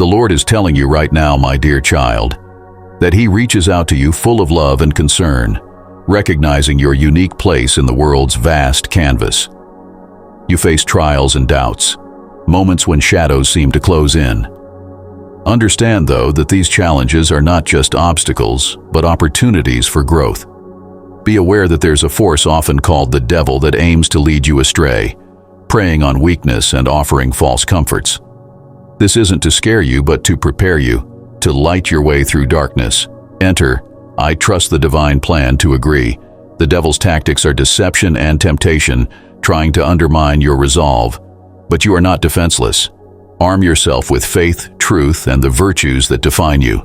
Lord is telling you right now, my dear child, that He reaches out to you full of love and concern, recognizing your unique place in the world's vast canvas. You face trials and doubts, moments when shadows seem to close in. Understand, though, that these challenges are not just obstacles, but opportunities for growth. Be aware that there's a force often called the devil that aims to lead you astray, preying on weakness and offering false comforts. This isn't to scare you, but to prepare you, to light your way through darkness. Enter, I trust the divine plan to agree. The devil's tactics are deception and temptation, trying to undermine your resolve. But you are not defenseless. Arm yourself with faith, truth, and the virtues that define you.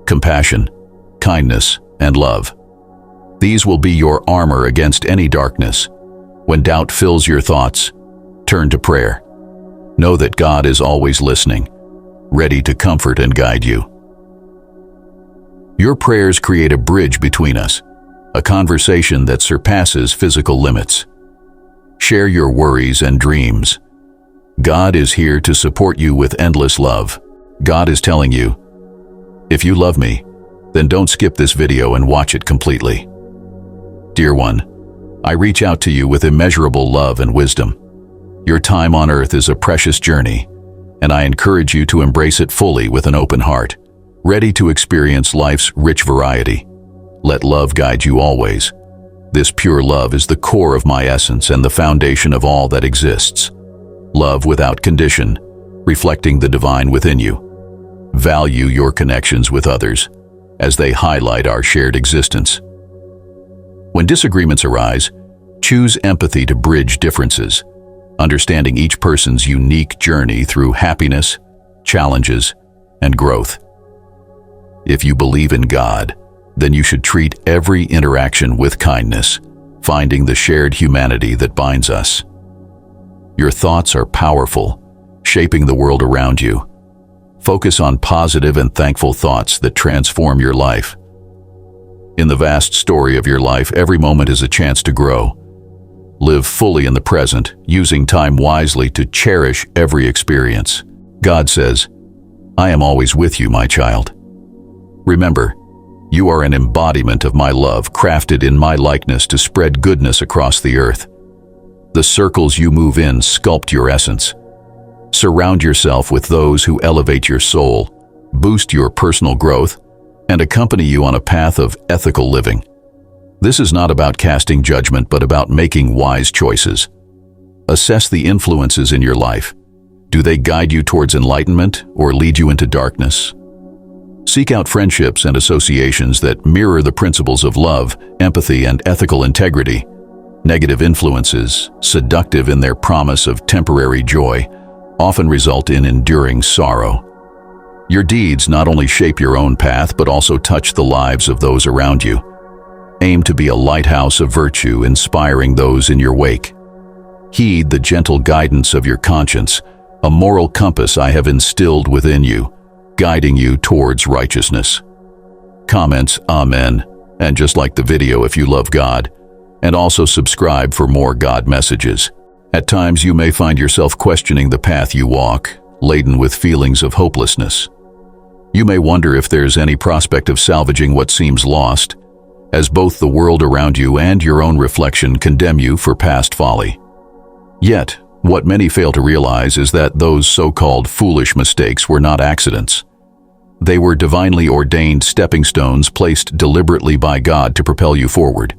Compassion, kindness, and love. These will be your armor against any darkness. When doubt fills your thoughts, turn to prayer. Know that God is always listening, ready to comfort and guide you. Your prayers create a bridge between us, a conversation that surpasses physical limits. Share your worries and dreams. God is here to support you with endless love. God is telling you, if you love me, then don't skip this video and watch it completely. Dear one, I reach out to you with immeasurable love and wisdom. Your time on earth is a precious journey, and I encourage you to embrace it fully with an open heart, ready to experience life's rich variety. Let love guide you always. This pure love is the core of my essence and the foundation of all that exists. Love without condition, reflecting the divine within you. Value your connections with others, as they highlight our shared existence. When disagreements arise, choose empathy to bridge differences, understanding each person's unique journey through happiness, challenges, and growth. If you believe in God, then you should treat every interaction with kindness, finding the shared humanity that binds us. Your thoughts are powerful, shaping the world around you. Focus on positive and thankful thoughts that transform your life. In the vast story of your life, every moment is a chance to grow. Live fully in the present, using time wisely to cherish every experience. God says, I am always with you, my child. Remember, you are an embodiment of my love, crafted in my likeness to spread goodness across the earth. The circles you move in sculpt your essence. Surround yourself with those who elevate your soul, boost your personal growth, and accompany you on a path of ethical living. This is not about casting judgment, but about making wise choices. Assess the influences in your life. Do they guide you towards enlightenment or lead you into darkness? Seek out friendships and associations that mirror the principles of love, empathy, and ethical integrity. Negative influences, seductive in their promise of temporary joy, often result in enduring sorrow. Your deeds not only shape your own path, but also touch the lives of those around you. Aim to be a lighthouse of virtue, inspiring those in your wake. Heed the gentle guidance of your conscience, a moral compass I have instilled within you, guiding you towards righteousness. Comments, Amen, and just like the video if you love God, and also subscribe for more God messages. At times you may find yourself questioning the path you walk, laden with feelings of hopelessness. You may wonder if there's any prospect of salvaging what seems lost, as both the world around you and your own reflection condemn you for past folly. Yet, what many fail to realize is that those so-called foolish mistakes were not accidents. They were divinely ordained stepping stones placed deliberately by God to propel you forward.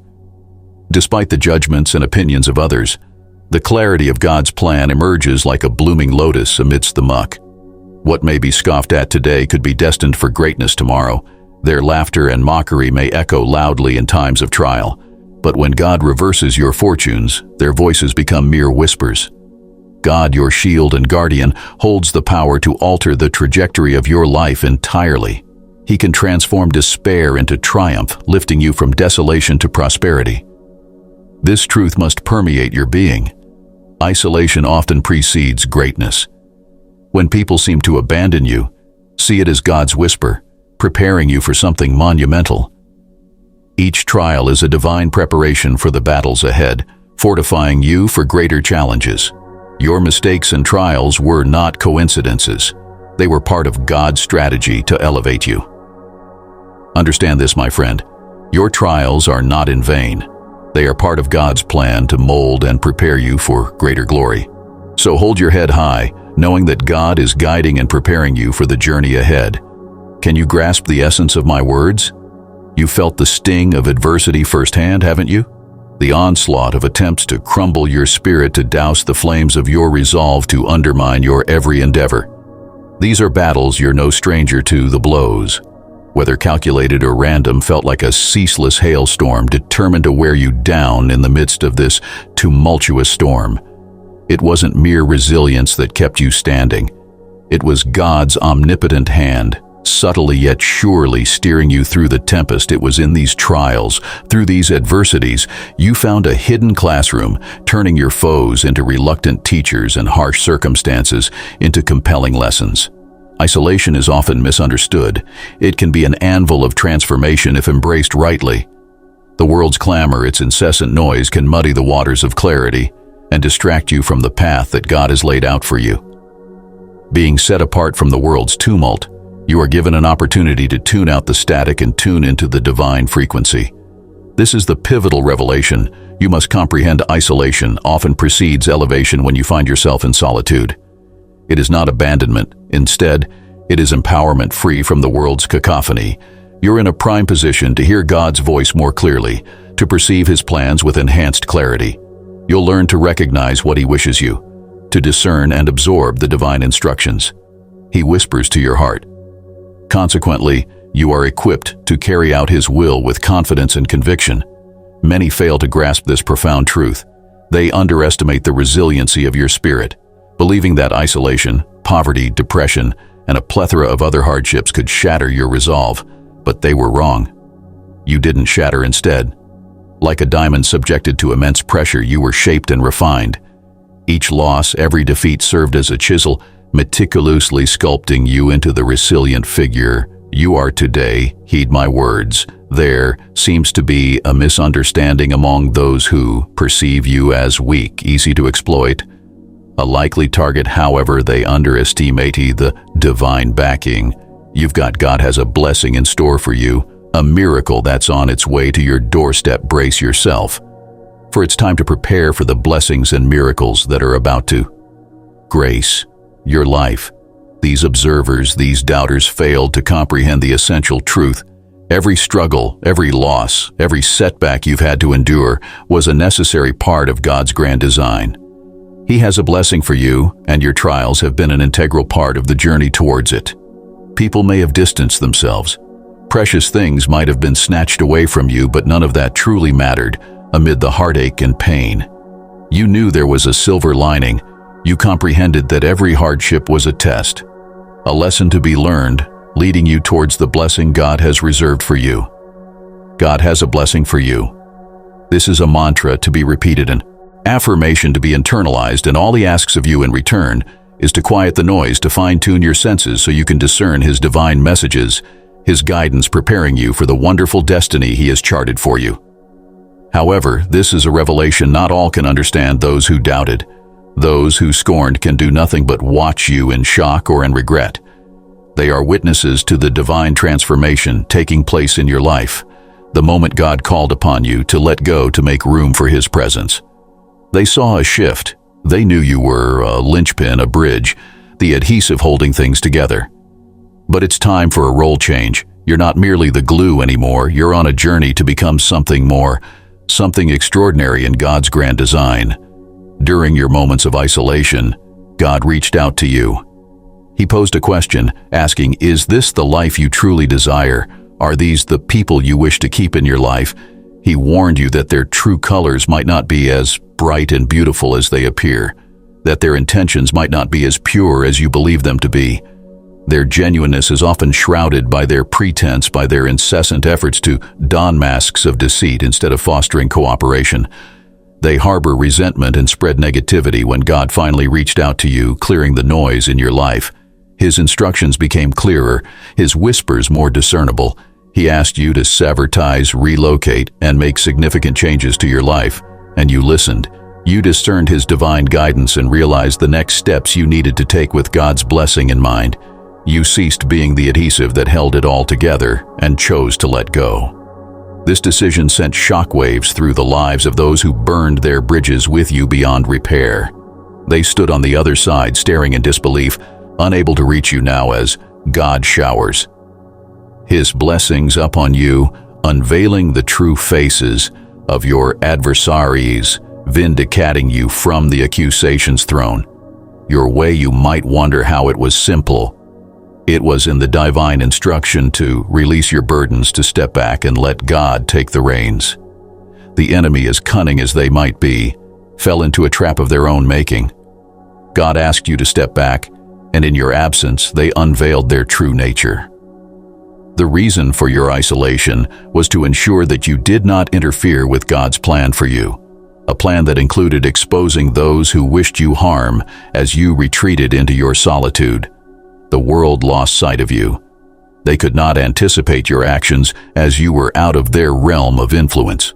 Despite the judgments and opinions of others, the clarity of God's plan emerges like a blooming lotus amidst the muck. What may be scoffed at today could be destined for greatness tomorrow. Their laughter and mockery may echo loudly in times of trial, but when God reverses your fortunes, their voices become mere whispers. God, your shield and guardian, holds the power to alter the trajectory of your life entirely. He can transform despair into triumph, lifting you from desolation to prosperity. This truth must permeate your being. Isolation often precedes greatness. When people seem to abandon you, see it as God's whisper, preparing you for something monumental. Each trial is a divine preparation for the battles ahead, fortifying you for greater challenges. Your mistakes and trials were not coincidences. They were part of God's strategy to elevate you. Understand this, my friend. Your trials are not in vain. They are part of God's plan to mold and prepare you for greater glory. So hold your head high, knowing that God is guiding and preparing you for the journey ahead. Can you grasp the essence of my words? You felt the sting of adversity firsthand, haven't you? The onslaught of attempts to crumble your spirit, to douse the flames of your resolve, to undermine your every endeavor. These are battles you're no stranger to. The blows, whether calculated or random, felt like a ceaseless hailstorm determined to wear you down in the midst of this tumultuous storm. It wasn't mere resilience that kept you standing. It was God's omnipotent hand, subtly yet surely steering you through the tempest. It was in these trials, through these adversities, you found a hidden classroom, turning your foes into reluctant teachers and harsh circumstances into compelling lessons. Isolation is often misunderstood. It can be an anvil of transformation if embraced rightly. The world's clamor, its incessant noise, can muddy the waters of clarity and distract you from the path that God has laid out for you. Being set apart from the world's tumult, you are given an opportunity to tune out the static and tune into the divine frequency. This is the pivotal revelation. You must comprehend isolation often precedes elevation when you find yourself in solitude. It is not abandonment. Instead, it is empowerment free from the world's cacophony. You're in a prime position to hear God's voice more clearly, to perceive His plans with enhanced clarity. You'll learn to recognize what He wishes you, to discern and absorb the divine instructions He whispers to your heart. Consequently, you are equipped to carry out His will with confidence and conviction. Many fail to grasp this profound truth. They underestimate the resiliency of your spirit, believing that isolation, poverty, depression, and a plethora of other hardships could shatter your resolve. But they were wrong. You didn't shatter. Instead, like a diamond subjected to immense pressure, you were shaped and refined. Each loss, every defeat served as a chisel, meticulously sculpting you into the resilient figure you are today. Heed my words. There seems to be a misunderstanding among those who perceive you as weak, easy to exploit, a likely target. However, they underestimate the divine backing you've got. God has a blessing in store for you, a miracle that's on its way to your doorstep. Brace yourself, for it's time to prepare for the blessings and miracles that are about to grace your life. These observers, these doubters, failed to comprehend the essential truth. Every struggle, every loss, every setback you've had to endure was a necessary part of God's grand design. He has a blessing for you, and your trials have been an integral part of the journey towards it. People may have distanced themselves. Precious things might have been snatched away from you, but none of that truly mattered amid the heartache and pain. You knew there was a silver lining. You comprehended that every hardship was a test, a lesson to be learned, leading you towards the blessing God has reserved for you. God has a blessing for you. This is a mantra to be repeated, an affirmation to be internalized, and all He asks of you in return is to quiet the noise, to fine-tune your senses so you can discern His divine messages, His guidance preparing you for the wonderful destiny He has charted for you. However, this is a revelation not all can understand. Those who doubted, those who scorned, can do nothing but watch you in shock or in regret. They are witnesses to the divine transformation taking place in your life, the moment God called upon you to let go to make room for His presence. They saw a shift. They knew you were a linchpin, a bridge, the adhesive holding things together. But it's time for a role change. You're not merely the glue anymore. You're on a journey to become something more, something extraordinary in God's grand design. During your moments of isolation, God reached out to you. He posed a question, asking, is this the life you truly desire? Are these the people you wish to keep in your life? He warned you that their true colors might not be as bright and beautiful as they appear, that their intentions might not be as pure as you believe them to be. Their genuineness is often shrouded by their pretense, by their incessant efforts to don masks of deceit instead of fostering cooperation. They harbor resentment and spread negativity. When God finally reached out to you, clearing the noise in your life, His instructions became clearer, His whispers more discernible. He asked you to sever ties, relocate, and make significant changes to your life, and you listened. You discerned His divine guidance and realized the next steps you needed to take with God's blessing in mind. You ceased being the adhesive that held it all together and chose to let go. This decision sent shockwaves through the lives of those who burned their bridges with you beyond repair. They stood on the other side, staring in disbelief, unable to reach you now as God showers His blessings upon you, unveiling the true faces of your adversaries, vindicating you from the accusations thrown. Your way, you might wonder how it was simple. It was in the divine instruction to release your burdens, to step back and let God take the reins. The enemy, as cunning as they might be, fell into a trap of their own making. God asked you to step back, and in your absence, they unveiled their true nature. The reason for your isolation was to ensure that you did not interfere with God's plan for you, a plan that included exposing those who wished you harm as you retreated into your solitude. The world lost sight of you. They could not anticipate your actions as you were out of their realm of influence.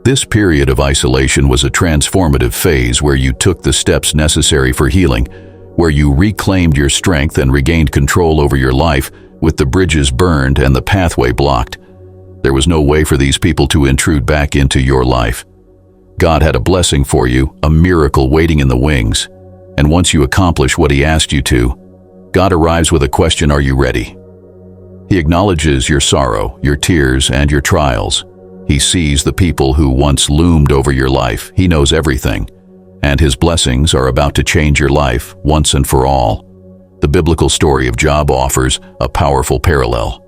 This period of isolation was a transformative phase where you took the steps necessary for healing, where you reclaimed your strength and regained control over your life with the bridges burned and the pathway blocked. There was no way for these people to intrude back into your life. God had a blessing for you, a miracle waiting in the wings. And once you accomplish what He asked you to, God arrives with a question: are you ready? He acknowledges your sorrow, your tears, and your trials. He sees the people who once loomed over your life. He knows everything, and His blessings are about to change your life once and for all. The biblical story of Job offers a powerful parallel.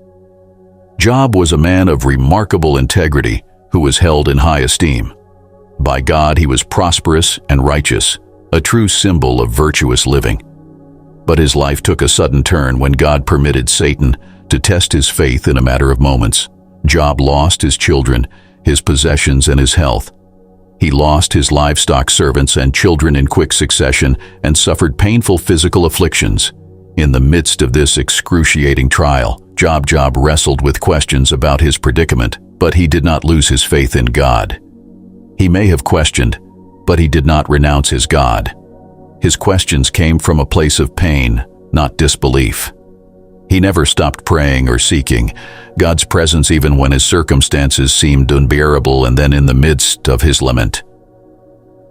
Job was a man of remarkable integrity who was held in high esteem. By God, he was prosperous and righteous, a true symbol of virtuous living. But his life took a sudden turn when God permitted Satan to test his faith in a matter of moments. Job lost his children, his possessions, and his health. He lost his livestock, servants, and children in quick succession and suffered painful physical afflictions. In the midst of this excruciating trial, Job wrestled with questions about his predicament, but he did not lose his faith in God. He may have questioned, but he did not renounce his God. His questions came from a place of pain, not disbelief. He never stopped praying or seeking God's presence even when his circumstances seemed unbearable, and then in the midst of his lament,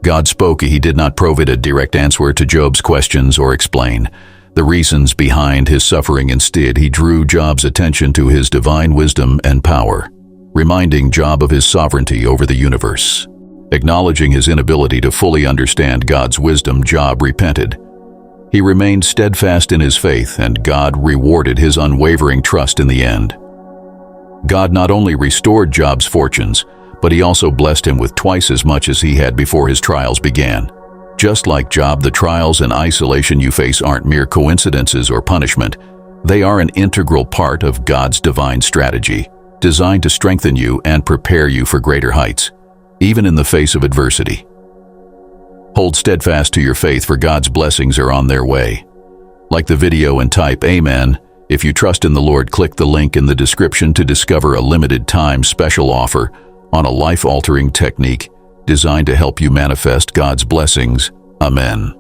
God spoke. He did not provide a direct answer to Job's questions or explain the reasons behind his suffering. Instead, he drew Job's attention to his divine wisdom and power, reminding Job of his sovereignty over the universe. Acknowledging his inability to fully understand God's wisdom, Job repented. He remained steadfast in his faith, and God rewarded his unwavering trust in the end. God not only restored Job's fortunes, but He also blessed him with twice as much as he had before his trials began. Just like Job, the trials and isolation you face aren't mere coincidences or punishment. They are an integral part of God's divine strategy, designed to strengthen you and prepare you for greater heights, even in the face of adversity. Hold steadfast to your faith, for God's blessings are on their way. Like the video and type Amen. If you trust in the Lord, click the link in the description to discover a limited-time special offer on a life-altering technique designed to help you manifest God's blessings. Amen.